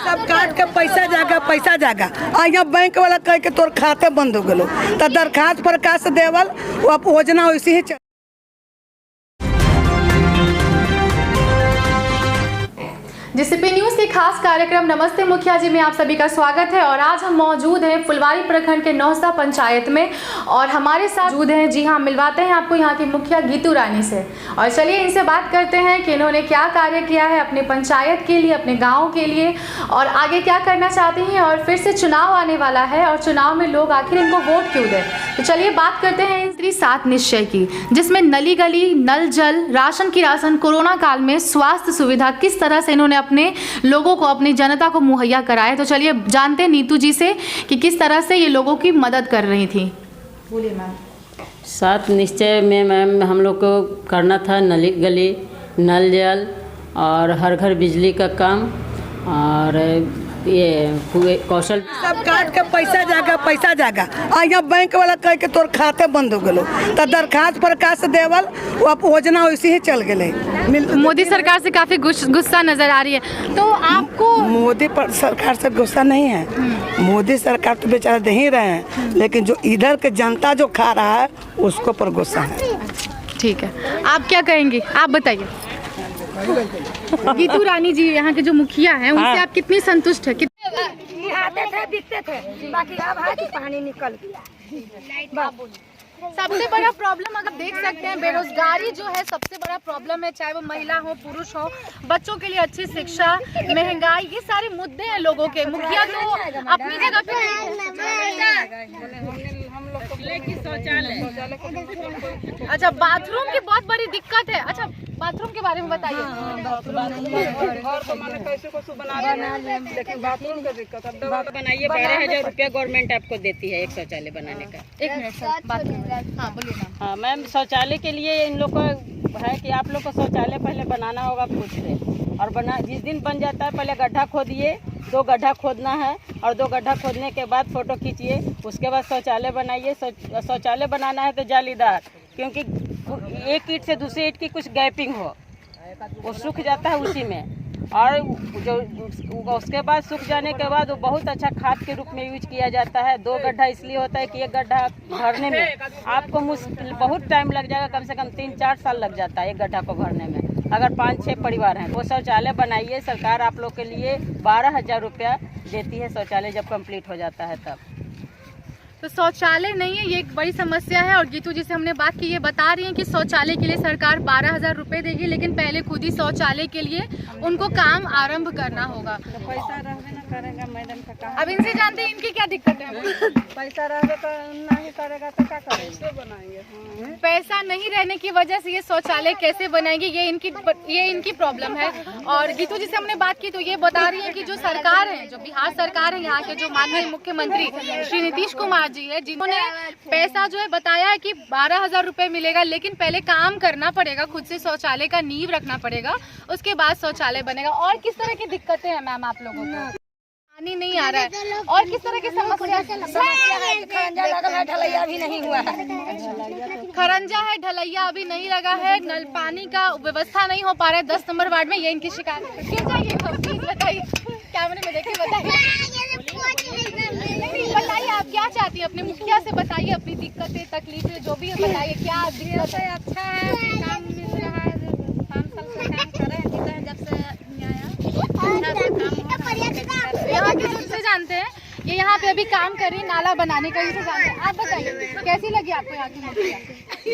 सब काट के पैसा जागा आ यहाँ बैंक वाला कह के तोर खाते बंद हो गलो तो दरखास्त प्रकाश देवल वो योजना वैसे ही चल। जीसीपी न्यूज़ के खास कार्यक्रम नमस्ते मुखिया जी में आप सभी का स्वागत है। और आज हम मौजूद हैं फुलवारी प्रखंड के नौसा पंचायत में और हमारे साथ मौजूद हैं, जी हाँ, मिलवाते हैं आपको यहाँ की मुखिया गीतू रानी से। और चलिए इनसे बात करते हैं कि इन्होंने क्या कार्य किया है अपने पंचायत के लिए, अपने गाँव के लिए और आगे क्या करना चाहती हैं। और फिर से चुनाव आने वाला है और चुनाव में लोग आखिर इनको वोट क्यों दें। तो चलिए बात करते हैं इन 7 निश्चय की, जिसमें नली गली, नल जल, राशन की राशन, कोरोना काल में स्वास्थ्य सुविधा किस तरह से इन्होंने अपने लोगों को, अपनी जनता को मुहैया कराए। तो चलिए जानते हैं नीतू जी से कि किस तरह से ये लोगों की मदद कर रही थी। बोलिए मैम। 7 निश्चय में मैम हम लोग को करना था नली गली, नल जल और हर घर बिजली का काम और ये कौशल सब काट के पैसा जागा आ यहाँ बैंक वाला कह के तोर खाते बंद हो गलो तो दरखास्त प्रकाश देवल वो योजना वैसे ही चल गए। मोदी सरकार से काफी गुस्सा नजर आ रही है। तो आपको मोदी पर सरकार से गुस्सा नहीं है, मोदी सरकार तो बेचारा दे ही रहे हैं, लेकिन जो इधर के जनता जो खा रहा है उसको पर गुस्सा है। ठीक है, आप क्या कहेंगे, आप बताइए। गीतू रानी जी यहाँ के जो मुखिया हैं उनसे आप कितनी संतुष्ट है? आते थे दिखते थे, बाकी अब है कि पानी निकल गया। सबसे बड़ा प्रॉब्लम अगर देख सकते हैं, बेरोजगारी जो है सबसे बड़ा प्रॉब्लम है, चाहे वो महिला हो पुरुष हो। बच्चों के लिए अच्छी शिक्षा, महंगाई, ये सारे मुद्दे हैं लोगों के। मुखिया तो अपनी जगह पे अच्छा, बाथरूम की बहुत बड़ी दिक्कत है। अच्छा, बाथरूम के बारे में बताइए। लेकिन बाथरूम का दिक्कत, अब बनाइए 12,000 रुपया गवर्नमेंट आपको देती है एक शौचालय बनाने का। 1 मिनट सर, बात करिए। हाँ बोलिए मैम। हाँ मैम, शौचालय के लिए इन लोग को है कि आप लोग को शौचालय पहले बनाना होगा खुद से, और जिस दिन बन जाता है पहले गड्ढा खोदिए, 2 गड्ढा खोदना है और 2 गड्ढा खोदने के बाद फोटो खींचिए, उसके बाद शौचालय बनाइए। शौचालय बनाना है तो जालीदार, क्योंकि एक ईंट से दूसरी ईंट की कुछ गैपिंग हो, वो सूख जाता है उसी में। और जो उसके बाद सूख जाने के बाद वो बहुत अच्छा खाद के रूप में यूज किया जाता है। 2 गड्ढा इसलिए होता है कि एक गड्ढा भरने में आपको मुश्किल बहुत टाइम लग जाएगा, कम से कम 3-4 साल लग जाता है एक गड्ढा को भरने में, अगर 5-6 परिवार हैं। वो शौचालय बनाइए, सरकार आप लोग के लिए 12,000 रुपया देती है शौचालय जब कंप्लीट हो जाता है तब। तो शौचालय नहीं है, ये एक बड़ी समस्या है। और गीतू जी से हमने बात की, ये बता रही हैं कि शौचालय के लिए सरकार 12,000 रुपए देगी, लेकिन पहले खुद ही शौचालय के लिए उनको काम आरंभ करना होगा। तो पैसा रहबे ना करेगा मैडम का काम। अब इनसे जानते हैं इनकी क्या दिक्कत है। पैसा रहबे तो नहीं करेगा तो क्या करेंगे, बनाएंगे। पैसा नहीं रहने की वजह से ये शौचालय कैसे बनाएंगे, ये इनकी प्रॉब्लम है। और गीतू जी से हमने बात की तो ये बता रही है कि जो सरकार है, जो बिहार सरकार है, यहाँ के जो माननीय मुख्यमंत्री श्री नीतीश कुमार जी है, जिन्होंने पैसा जो है बताया है कि 12,000 रुपए मिलेगा, लेकिन पहले काम करना पड़ेगा, खुद से शौचालय का नींव रखना पड़ेगा, उसके बाद शौचालय बनेगा। और किस तरह की दिक्कतें हैं मैम आप लोगों को? पानी नहीं आ रहा है और किस तरह की समस्या है? ढलैया अभी नहीं हुआ है। खरंजा है, ढलैया अभी नहीं लगा है, नल पानी का व्यवस्था नहीं हो पा रहा है 10 नंबर वार्ड में, ये इनकी शिकायत है। प्लीज बताइए, कैमरे में देखिए, बताइए आप क्या चाहती है अपने मुखिया से, बताइए अपनी दिक्कतें तकलीफें जो भी है बताइए, क्या दिक्कत है? अच्छा है, काम मिल रहा है, 5 साल से काम कर रहे हैं जब से यहाँ के जिनसे जानते हैं, ये यहाँ पे अभी काम कर रही नाला बनाने का, इनसे जानते हैं। आप बताइए कैसी लगी आपको यहाँ की मुखिया?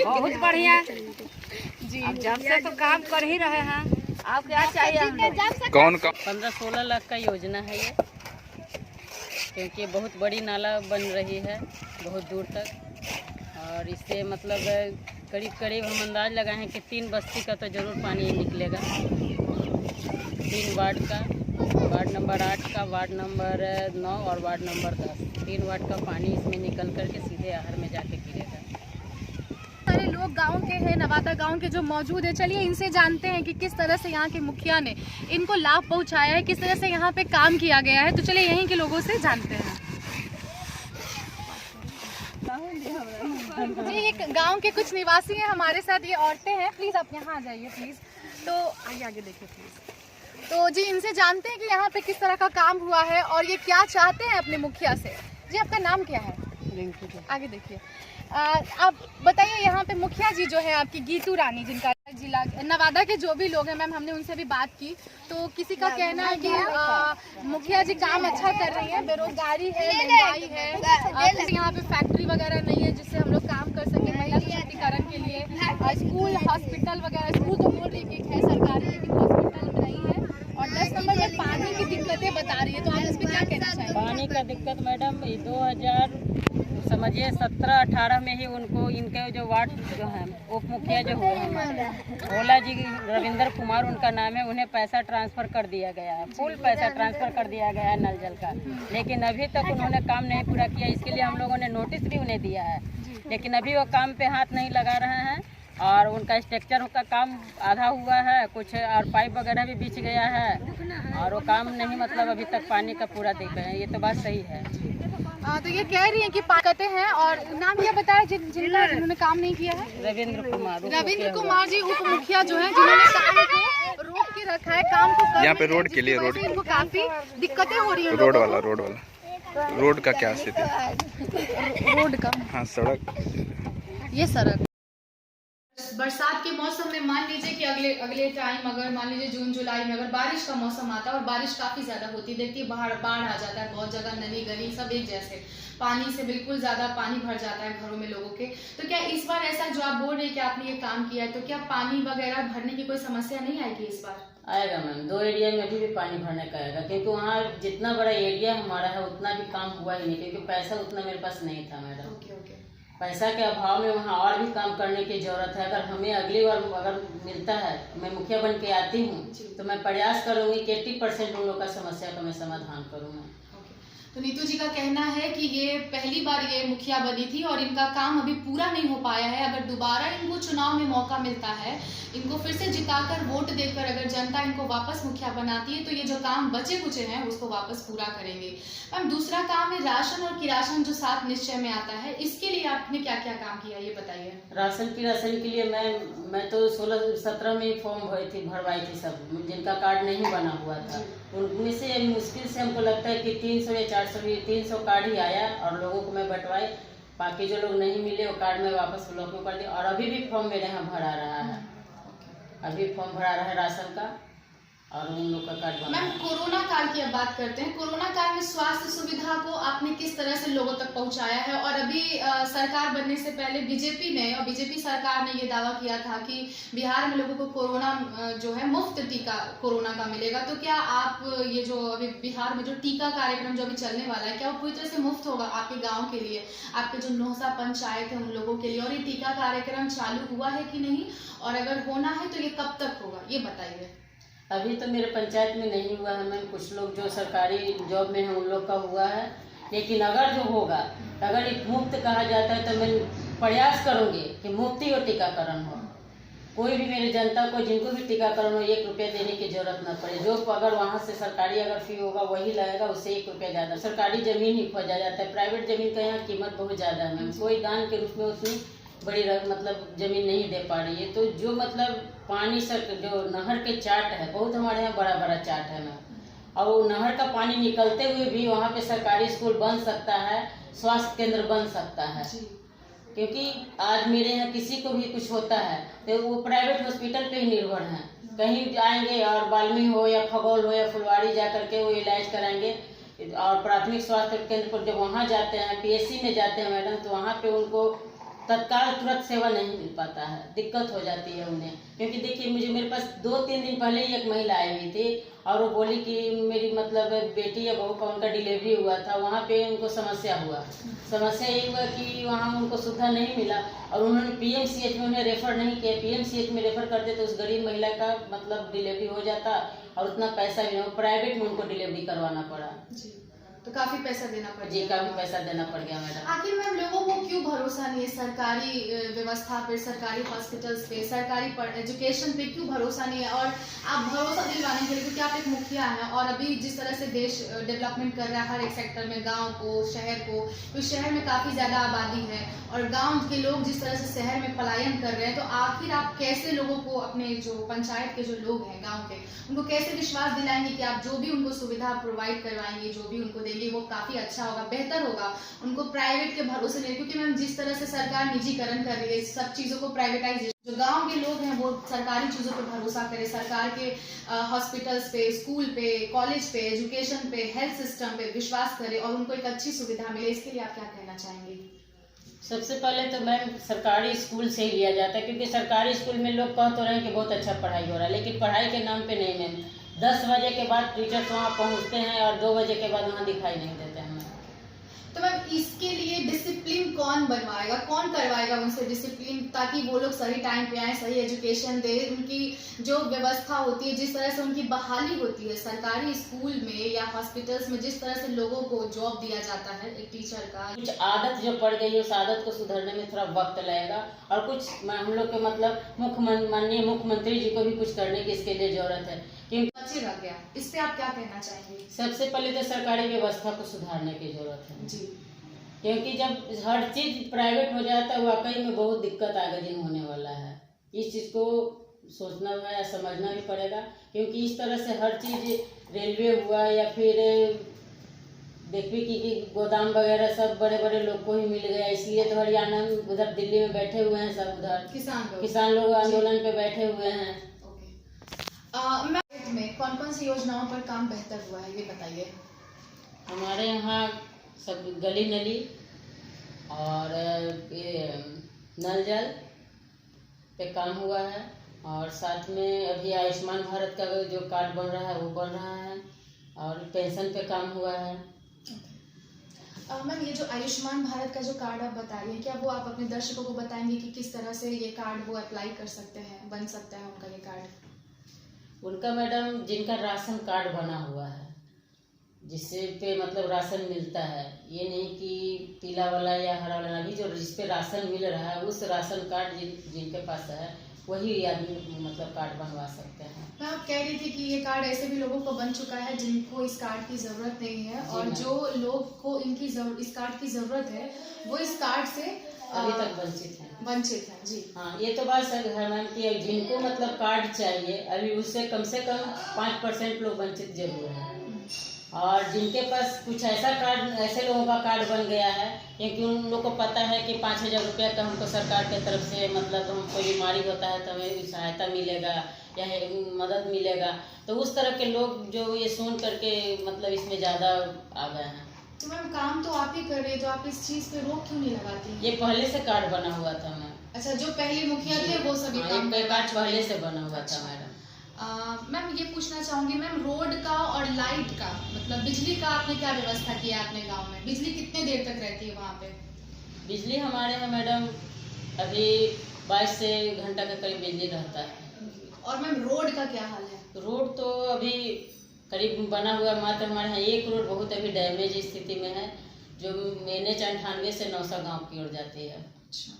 बहुत बढ़िया जी, जब से तो काम कर ही रहे हैं। आप क्या चाहिए? कौन 15-16 लाख का योजना है ये, क्योंकि बहुत बड़ी नाला बन रही है बहुत दूर तक, और इससे मतलब करीब हम अंदाज लगाए हैं कि 3 बस्ती का तो ज़रूर पानी निकलेगा। 3 वार्ड का, वार्ड नंबर 8 का, वार्ड नंबर 9 और वार्ड नंबर 10, 3 वार्ड का पानी इसमें निकल करके सीधे आहर में जाके गिरेगा। सारे लोग गांव के हैं, नवादा गांव के जो मौजूद है, चलिए इनसे जानते हैं कि किस तरह से यहाँ के मुखिया ने इनको लाभ पहुँचाया है, किस तरह से यहाँ पे काम किया गया है। तो चलिए यहीं के लोगों से जानते हैं। जी, एक गांव के कुछ निवासी हैं हमारे साथ, ये औरतें हैं। प्लीज़ आप यहाँ आ जाइए प्लीज़। तो आइए आगे देखिए प्लीज़। तो जी इनसे जानते हैं कि यहाँ पे किस तरह का काम हुआ है और ये क्या चाहते हैं अपने मुखिया से। जी आपका नाम क्या है? आगे देखिए। आप बताइए यहाँ पे मुखिया जी जो है आपकी गीतू रानी, जिनका जिला नवादा के जो भी लोग हैं मैम, हमने उनसे भी बात की तो किसी का कहना है कि मुखिया जी काम अच्छा कर रही है, बेरोजगारी है, महंगाई है, यहाँ पे फैक्ट्री वगैरह नहीं है जिससे हम लोग काम कर सकें महिला सशक्तिकरण के लिए, स्कूल हॉस्पिटल वगैरह, स्कूल तो बोल रही है सरकारी लेकिन हॉस्पिटल में नहीं है, और 10 नंबर में पानी की दिक्कतें बता रही है। तो आप इस पर क्या कहना चाहेंगे? पानी का दिक्कत मैडम 2000 समझिए 17-18 में ही उनको इनके जो वार्ड जो है उप मुखिया जो हुए हमारे भोला जी रविंद्र कुमार उनका नाम है, उन्हें पैसा ट्रांसफ़र कर दिया गया है, फुल पैसा ट्रांसफ़र कर दिया गया है नल जल का, लेकिन अभी तक उन्होंने काम नहीं पूरा किया। इसके लिए हम लोगों ने नोटिस भी उन्हें दिया है, लेकिन अभी वो काम पे हाथ नहीं लगा रहे हैं और उनका स्ट्रक्चर का काम आधा हुआ है, कुछ और पाइप वगैरह भी बिछ गया है और वो काम नहीं मतलब अभी तक पानी का पूरा देख रहे हैं। ये तो बात सही है। तो ये कह रही हैं कि पाकते हैं, और नाम क्या बताया जिन्होंने काम नहीं किया है? रविंद्र कुमार जी उप मुखिया जो है, जिन्होंने काम को रोक के रखा है, काम को कर यहाँ पे रोड के लिए रोड इनको काफी दिक्कतें हो रही है। रोड का क्या स्थिति है? रोड का हाँ सड़क, ये सड़क बरसात के मौसम में मान लीजिए कि अगले टाइम अगर मान लीजिए जून जुलाई में अगर बारिश का मौसम आता है और बारिश काफी ज्यादा होती है, देखिए बाढ़ आ जाता है, बहुत जगह नली गली सब एक जैसे पानी से बिल्कुल ज्यादा पानी भर जाता है घरों में लोगों के। तो क्या इस बार ऐसा जो आप बोल रहे हैं कि आपने ये काम किया है, तो क्या पानी वगैरह भरने की कोई समस्या नहीं आएगी इस बार? आएगा मैम, 2 एरिया में अभी भी पानी भरने का आएगा, क्योंकि वहाँ जितना बड़ा एरिया हमारा है उतना भी काम हुआ ही नहीं, क्योंकि पैसा उतना मेरे पास नहीं था मैडम। ओके। पैसा के अभाव में वहाँ और भी काम करने की जरूरत है। अगर हमें अगली बार अगर मिलता है, मैं मुखिया बन के आती हूँ तो मैं प्रयास करूँगी कि 80% उन लोग का समस्या का मैं समाधान करूँगा। तो नीतू जी का कहना है कि ये पहली बार ये मुखिया बनी थी और इनका काम अभी पूरा नहीं हो पाया है। अगर दोबारा इनको चुनाव में मौका मिलता है, इनको फिर से जिताकर वोट देकर अगर जनता इनको वापस मुखिया बनाती है तो ये जो काम बचे कुचे हैं उसको वापस पूरा करेंगे। मैम दूसरा काम है राशन और किरासन जो 7 निश्चय में आता है, इसके लिए आपने क्या क्या काम किया ये बताइए। राशन किरासन के लिए मैं तो 16-17 में फॉर्म भरवाई थी सब, जिनका कार्ड नहीं बना हुआ था उनमें से मुश्किल से हमको लगता है कि 300 या 300 कार्ड ही आया और लोगों को मैं बंटवाई। बाकी जो लोग नहीं मिले वो कार्ड में वापस ब्लॉक में कर दिया और अभी भी फॉर्म मेरे यहाँ भरा रहा है, अभी फॉर्म भरा रहा है राशन का और उन लोग का कार्ड बना। मैम कोरोना काल की अब बात करते हैं। कोरोना काल में स्वास्थ्य सुविधा को आपने किस तरह से लोगों तक पहुंचाया है? और अभी सरकार बनने से पहले बीजेपी सरकार ने ये दावा किया था कि बिहार में लोगों को कोरोना जो है मुफ्त टीका कोरोना का मिलेगा। तो क्या आप ये जो अभी बिहार में जो टीका कार्यक्रम जो अभी चलने वाला है, क्या वो पूरी तरह से मुफ्त होगा आपके गाँव के लिए, आपके जो 9 पंचायत है उन लोगों के लिए? और ये टीका कार्यक्रम चालू हुआ है कि नहीं, और अगर होना है तो ये कब तक होगा ये बताइए। अभी तो मेरे पंचायत में नहीं हुआ है मैम, कुछ लोग जो सरकारी जॉब में हैं उन लोग का हुआ है, लेकिन अगर जो होगा अगर ये मुफ्त कहा जाता है तो मैं प्रयास करूँगी कि मुफ्त ही टीकाकरण हो। कोई भी मेरी जनता को जिनको भी टीकाकरण हो 1 रुपया देने की जरूरत न पड़े। जो अगर वहाँ से सरकारी अगर फी होगा वही लगेगा, उससे 1 रुपया ज़्यादा। सरकारी ज़मीन ही खोजा जाता है, प्राइवेट ज़मीन का यहाँ कीमत बहुत ज़्यादा है मैम, कोई दान के रूप में उतनी बड़ी मतलब ज़मीन नहीं दे पा रही है। तो जो मतलब पानी से जो नहर के चाट है, बहुत हमारे यहाँ बड़ा चाट है मैम, और वो नहर का पानी निकलते हुए भी वहाँ पे सरकारी स्कूल बन सकता है, स्वास्थ्य केंद्र बन सकता है। क्योंकि आज मेरे यहाँ किसी को भी कुछ होता है तो वो प्राइवेट हॉस्पिटल पे ही निर्भर हैं, कहीं जाएंगे और बाल्मी हो या खगौल हो या फुलवाड़ी जा करके वो इलाज कराएंगे। और प्राथमिक स्वास्थ्य केंद्र पर जब वहाँ जाते हैं, PSC में जाते हैं मैडम, तो वहाँ पे उनको तत्काल तुरंत सेवा नहीं मिल पाता है, दिक्कत हो जाती है उन्हें। क्योंकि देखिए मेरे पास 2-3 दिन पहले ही एक महिला आई हुई थी और वो बोली कि मेरी मतलब बेटी या बहू का उनका डिलीवरी हुआ था, वहाँ पे उनको समस्या ये हुआ कि वहाँ उनको सुविधा नहीं मिला और उन्होंने PMCH में उन्हें रेफ़र नहीं किया। PMCH में रेफ़र करते तो उस गरीब महिला का मतलब डिलीवरी हो जाता और उतना पैसा भी नहीं, प्राइवेट में उनको डिलीवरी करवाना पड़ा। तो काफी पैसा देना पड़ जी गया। काफी पैसा देना पड़ गया मैडम। आखिर मैम लोगों को क्यों भरोसा नहीं है सरकारी व्यवस्था पे, सरकारी हॉस्पिटल्स पे, सरकारी एजुकेशन पे क्यों भरोसा नहीं है? और आप भरोसा दिलवाने के लिए, क्योंकि आप एक मुखिया हैं और अभी जिस तरह से देश डेवलपमेंट कर रहा है हर एक सेक्टर में, गांव को, शहर को, तो शहर में काफी ज्यादा आबादी है और गांव के लोग जिस तरह से शहर में पलायन कर रहे हैं, तो आखिर आप कैसे लोगों को, अपने जो पंचायत के जो लोग हैं गाँव के, उनको कैसे विश्वास दिलाएंगे कि आप जो भी उनको सुविधा प्रोवाइड करवाएंगे, जो भी उनको देंगे वो काफी अच्छा होगा, बेहतर होगा, उनको प्राइवेट के भरोसे नहीं? क्योंकि मैम जिस तरह से सरकार निजीकरण कर रही है, सब चीजों को प्राइवेटाइजेशन, जो गांव के लोग हैं वो सरकारी चीजों पर भरोसा करें, सरकार के हॉस्पिटल्स पे, स्कूल पे, कॉलेज पे, एजुकेशन पे, हेल्थ सिस्टम पे विश्वास करें और उनको एक अच्छी सुविधा मिले, इसके लिए आप क्या कहना चाहेंगे? सबसे पहले तो मैम सरकारी स्कूल से ही लिया जाता है, क्योंकि सरकारी स्कूल में लोग कह तो रहे हैं कि बहुत अच्छा पढ़ाई हो रहा है, लेकिन पढ़ाई के नाम पे नहीं मैम। 10 बजे के बाद टीचर्स वहाँ पहुँचते हैं और 2 बजे के बाद वहाँ दिखाई नहीं देते हैं। तो मैम इसके लिए डिसिप्लिन कौन बनवाएगा, कौन करवाएगा उनसे डिसिप्लिन, ताकि वो लोग सही टाइम पे आए, सही एजुकेशन दे, उनकी जो व्यवस्था होती है, जिस तरह से उनकी बहाली होती है सरकारी स्कूल में या हॉस्पिटल्स में, जिस तरह से लोगों को जॉब दिया जाता है एक टीचर का, कुछ आदत जो पड़ गई है उस आदत को सुधरने में थोड़ा वक्त लगेगा और कुछ हम लोग के मतलब माननीय मुख्यमंत्री जी को भी कुछ करने की इसके लिए जरूरत है। क्योंकि बचेगा क्या, इस पे आप क्या कहना चाहेंगे? सबसे पहले तो सरकारी व्यवस्था को सुधारने की जरूरत है जी, क्योंकि जब हर चीज प्राइवेट हो जाता है वाकई में बहुत दिक्कत आगे दिन होने वाला है। इस चीज को सोचना है या समझना भी पड़ेगा, क्योंकि इस तरह से हर चीज रेलवे हुआ या फिर देखिए कि गोदाम वगैरह सब बड़े बड़े लोग को ही मिल गया, इसलिए तो हरियाणा में उधर दिल्ली में बैठे हुए हैं सब, उधर किसान लोग आंदोलन पे बैठे हुए हैं। में कौन कौन सी योजनाओं पर काम बेहतर हुआ है ये बताइए? हमारे यहाँ सब गली नली और ये नल जल पे काम हुआ है और साथ में अभी आयुष्मान भारत का जो कार्ड बन रहा है वो बन रहा है और पेंशन पे काम हुआ है। मैम ये जो आयुष्मान भारत का जो कार्ड आप बता रही हैं, क्या वो आप अपने दर्शकों को बताएंगे कि किस तरह से ये कार्ड वो अप्लाई कर सकते हैं, बन सकता है उनका ये कार्ड? उनका मैडम जिनका राशन कार्ड बना हुआ है, जिससे पे मतलब राशन मिलता है, ये नहीं कि पीला वाला या हरा वाला, अभी जो जिस पे राशन मिल रहा है उस राशन कार्ड जिनके पास है वही आदमी मतलब कार्ड बनवा सकते हैं। मैं आप कह रही थी कि ये कार्ड ऐसे भी लोगों को बन चुका है जिनको इस कार्ड की जरूरत नहीं है और जो लोग को इस कार्ड की जरूरत है वो इस कार्ड से अभी तक वंचित हैं। जी हाँ, ये तो बात सही है मैम कि जिनको मतलब कार्ड चाहिए अभी उससे कम 5% लोग वंचित जरूर हैं और जिनके पास कुछ ऐसा कार्ड, ऐसे लोगों का कार्ड बन गया है क्योंकि उन लोगों को पता है कि 5,000 रुपये का हमको सरकार की तरफ से मतलब हमको बीमारी होता है तो हमें सहायता मिलेगा या मदद मिलेगा, तो उस तरह के लोग जो ये सुन करके मतलब इसमें ज़्यादा आ गए हैं। तो मैम काम तो आप ही कर रहे हैं, तो आप इस चीज़ पे रोक क्यों नहीं लगाती? ये पहले से कार्ड बना हुआ था मैम। अच्छा, जो पहले मुखिया थे वो सभी काम कार्ड पहले से बना हुआ था मैडम। मैम ये पूछना चाहूंगी मैम, रोड का और लाइट का मतलब बिजली का आपने क्या व्यवस्था किया है अपने गांव में? बिजली कितने देर तक रहती है वहाँ पे? बिजली हमारे यहाँ मैडम अभी 22 से घंटा के करीब बिजली रहता है। और मैम रोड का क्या हाल है? रोड तो अभी करीब बना हुआ, मात्र हमारे यहाँ एक रोड बहुत अभी डैमेज स्थिति में है जो NH 98 से नौसा गाँव की ओर जाती है। अच्छा,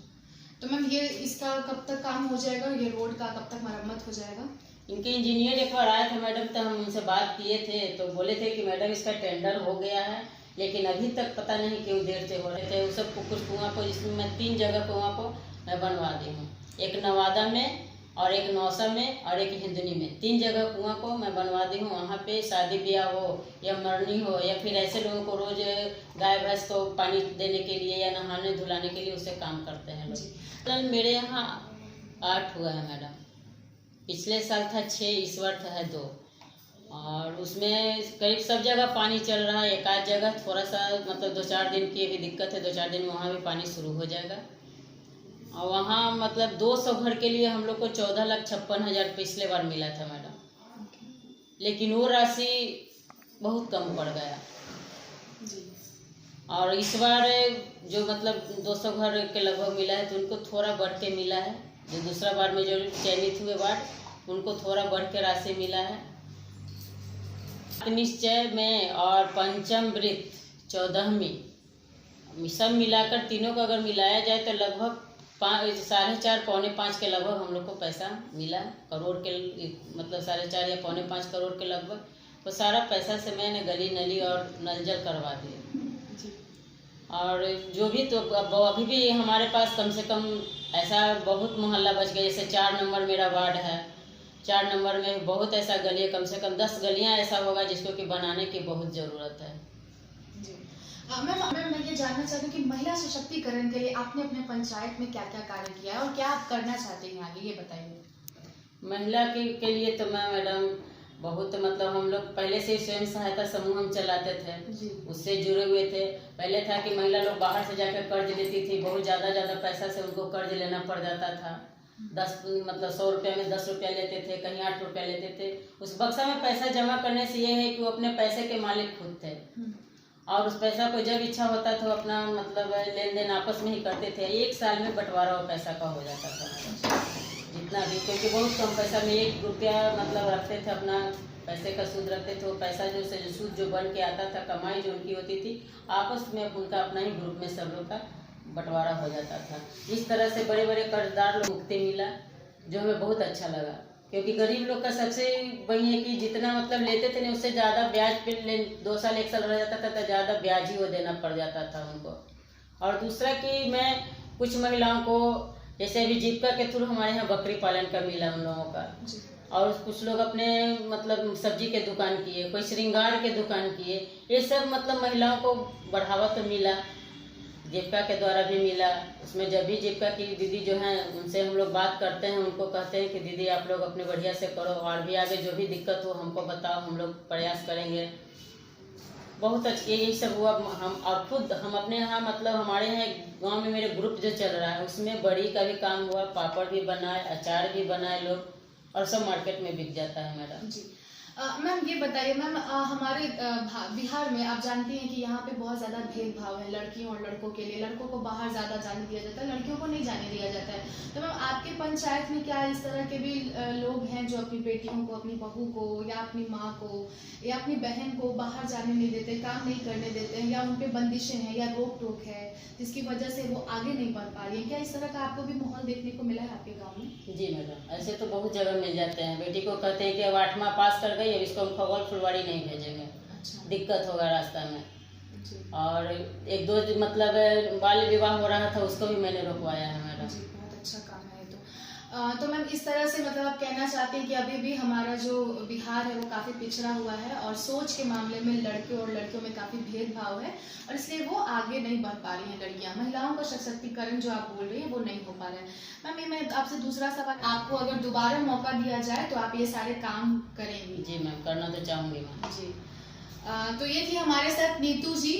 तो मैम ये इसका कब तक काम हो जाएगा? ये रोड का कब तक मरम्मत हो जाएगा? इनके इंजीनियर एक बार आए थे मैडम, तो हम उनसे बात किए थे तो बोले थे कि मैडम इसका टेंडर हो गया है, लेकिन अभी तक पता नहीं क्यों देर से हो रहे थे। उस सब कुछ कुआं को, जिसमें मैं 3 जगह कुआं को मैं बनवा दी हूँ, एक नवादा में और एक नौसा में और एक हिंदुनी में, 3 जगह कुआं को मैं बनवा दी हूँ। वहाँ पे शादी ब्याह हो या मरनी हो या फिर ऐसे लोगों को रोज गाय भैंस को पानी देने के लिए या नहाने धुलाने के लिए उससे काम करते हैं लोग। तो मेरे यहाँ 8 हुआ है मैडम, पिछले साल था 6, इस बार है 2 और उसमें करीब सब जगह पानी चल रहा है। एक आध जगह थोड़ा सा मतलब 2-4 दिन की अभी दिक्कत है, 2-4 दिन में वहाँ भी पानी शुरू हो जाएगा। और वहाँ मतलब 200 घर के लिए हम लोग को 14,56,000 पिछले बार मिला था मैडम, लेकिन वो राशि बहुत कम पड़ गया जी। और इस बार जो मतलब 200 घर के लगभग मिला है तो उनको थोड़ा बढ़ के मिला है। जो दूसरा बार में जो चयनित हुए वार्ड उनको थोड़ा बढ़ के राशि मिला है। निश्चय में और पंचम वृत्त 14वीं सब मिलाकर तीनों को अगर मिलाया जाए तो लगभग 4.5 पौने 5 के लगभग हम लोग को पैसा मिला, करोड़ के मतलब 4.5 या पौने 5 करोड़ के लगभग। तो सारा पैसा से मैंने गली नली और नल जल करवा दिया। और जो भी तो अभी भी हमारे पास कम से कम ऐसा बहुत मोहल्ला बच गया, जैसे 4 नंबर मेरा वार्ड है, 4 नंबर में बहुत ऐसा गली है, कम से कम 10 गलियां ऐसा होगा जिसको कि बनाने की बहुत ज़रूरत है। मैम मैं ये जानना चाहती हूँ कि महिला सशक्तिकरण के लिए आपने अपने पंचायत में क्या क्या कार्य किया है और क्या आप करना चाहते हैं आगे, ये बताइए। महिला के लिए तो मैं मैडम बहुत मतलब हम लोग पहले से स्वयं सहायता समूह हम चलाते थे, उससे जुड़े हुए थे। पहले था कि महिला लोग बाहर से जाकर कर्ज लेती थी, बहुत ज़्यादा पैसा से उनको कर्ज लेना पड़ जाता था। 100 रुपये में 10 रुपया लेते थे, कहीं 8 रुपया लेते थे। उस बक्सा में पैसा जमा करने से ये है कि वो अपने पैसे के मालिक खुद थे और उस पैसा को जब इच्छा होता था अपना मतलब लेन देन आपस में ही करते थे। 1 साल में बंटवारा वो पैसा का हो जाता था जितना भी, क्योंकि बहुत कम पैसा में 1 रुपया मतलब रखते थे, अपना पैसे का सूद रखते थे। वो पैसा जो सूद जो बन के आता था, कमाई जो उनकी होती थी, आपस में उनका अपना ही ग्रुप में सब लोग का बंटवारा हो जाता था। इस तरह से बड़े बड़े कर्जदार लोग मुक्ति मिला, जो हमें बहुत अच्छा लगा। क्योंकि गरीब लोग का सबसे वही है कि जितना मतलब लेते थे नहीं उससे ज़्यादा ब्याज पे 2 साल 1 साल रह जाता था तो ज़्यादा ब्याज ही वो देना पड़ जाता था उनको। और दूसरा कि मैं कुछ महिलाओं को जैसे अभी जीविका के थ्रू हमारे यहाँ बकरी पालन का मिला उन लोगों का, और कुछ लोग अपने मतलब सब्जी के दुकान किए, कोई श्रृंगार के दुकान किए। ये सब मतलब महिलाओं को बढ़ावा तो मिला, जीविका के द्वारा भी मिला। उसमें जब भी जीविका की दीदी जो हैं उनसे हम लोग बात करते हैं, उनको कहते हैं कि दीदी आप लोग अपने बढ़िया से करो और भी आगे जो भी दिक्कत हो हमको बताओ, हम लोग प्रयास करेंगे। बहुत अच्छा यही सब हुआ। हम और खुद हम अपने यहाँ मतलब हमारे यहाँ गांव में मेरे ग्रुप जो चल रहा है उसमें बड़ी का भी काम हुआ, पापड़ भी बनाए, अचार भी बनाए लोग, और सब मार्केट में बिक जाता है मैडम जी। मैम ये बताइए मैम, हमारे बिहार में आप जानती हैं कि यहाँ पे बहुत ज़्यादा भेदभाव है लड़कियों और लड़कों के लिए। लड़कों को बाहर ज़्यादा जाने दिया जाता है, लड़कियों को नहीं जाने दिया जाता है। तो मैम आपके पंचायत में क्या इस तरह के भी लोग हैं जो अपनी बेटियों को, अपनी बहू को या अपनी माँ को या अपनी बहन को बाहर जाने नहीं देते, काम नहीं करने देते हैं, या उन पर बंदिशें हैं या रोक टोक है जिसकी वजह से वो आगे नहीं बढ़ पा रही है? क्या इस तरह का आपको भी माहौल देखने को मिला है आपके गाँव में? जी मैडम, ऐसे तो बहुत जगह मिल जाते हैं। बेटी को कहते हैं कि अब 8वां पास कर गई, अब इसको हम खगौल फुलवाड़ी नहीं भेजेंगे, दिक्कत होगा रास्ता में। और 1-2 मतलब बाल विवाह हो रहा था, उसको भी मैंने रोकवाया है मैडम। बहुत अच्छा काम है ये तो मैम इस तरह से मतलब आप कहना चाहते हैं कि अभी भी हमारा जो बिहार है वो काफ़ी पिछड़ा हुआ है और सोच के मामले में लड़के और लड़कियों में काफ़ी भेदभाव है और इसलिए वो आगे नहीं बढ़ पा रही हैं लड़कियां। महिलाओं का सशक्तिकरण जो आप बोल रही हैं वो नहीं हो पा रहा है। मैम मैं आपसे दूसरा सवाल, आपको अगर दोबारा मौका दिया जाए तो आप ये सारे काम करेंगी? जी मैम, करना तो चाहूँगी मैम जी। तो ये थी हमारे साथ नीतू जी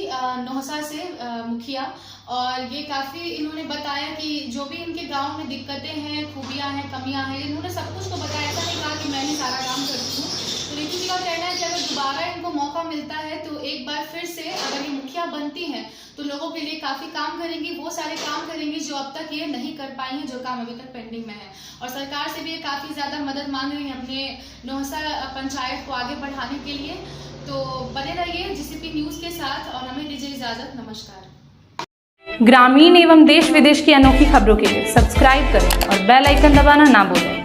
नौसा से मुखिया, और ये काफ़ी इन्होंने बताया कि जो भी इनके गांव में दिक्कतें हैं, खूबियां हैं, कमियां हैं, इन्होंने सब कुछ तो बताया। ऐसा नहीं कहा कि मैं ही सारा काम करती हूँ। तो नीतू जी का कहना है कि अगर दोबारा इनको मौका मिलता है तो एक बार फिर से अगर ये मुखिया बनती हैं तो लोगों के लिए काफ़ी काम करेंगी, वो सारे काम करेंगी जो अब तक ये नहीं कर पाई हैं, जो काम अभी तक पेंडिंग में है। और सरकार से भी ये काफ़ी ज़्यादा मदद मांग रही हैं अपने नौसा पंचायत को आगे बढ़ाने के लिए। तो बने रहिए जीसीपी न्यूज़ के साथ और हमें दीजिए इजाज़त। नमस्कार। ग्रामीण एवं देश विदेश की अनोखी खबरों के लिए सब्सक्राइब करें और बेल आइकन दबाना ना भूलें।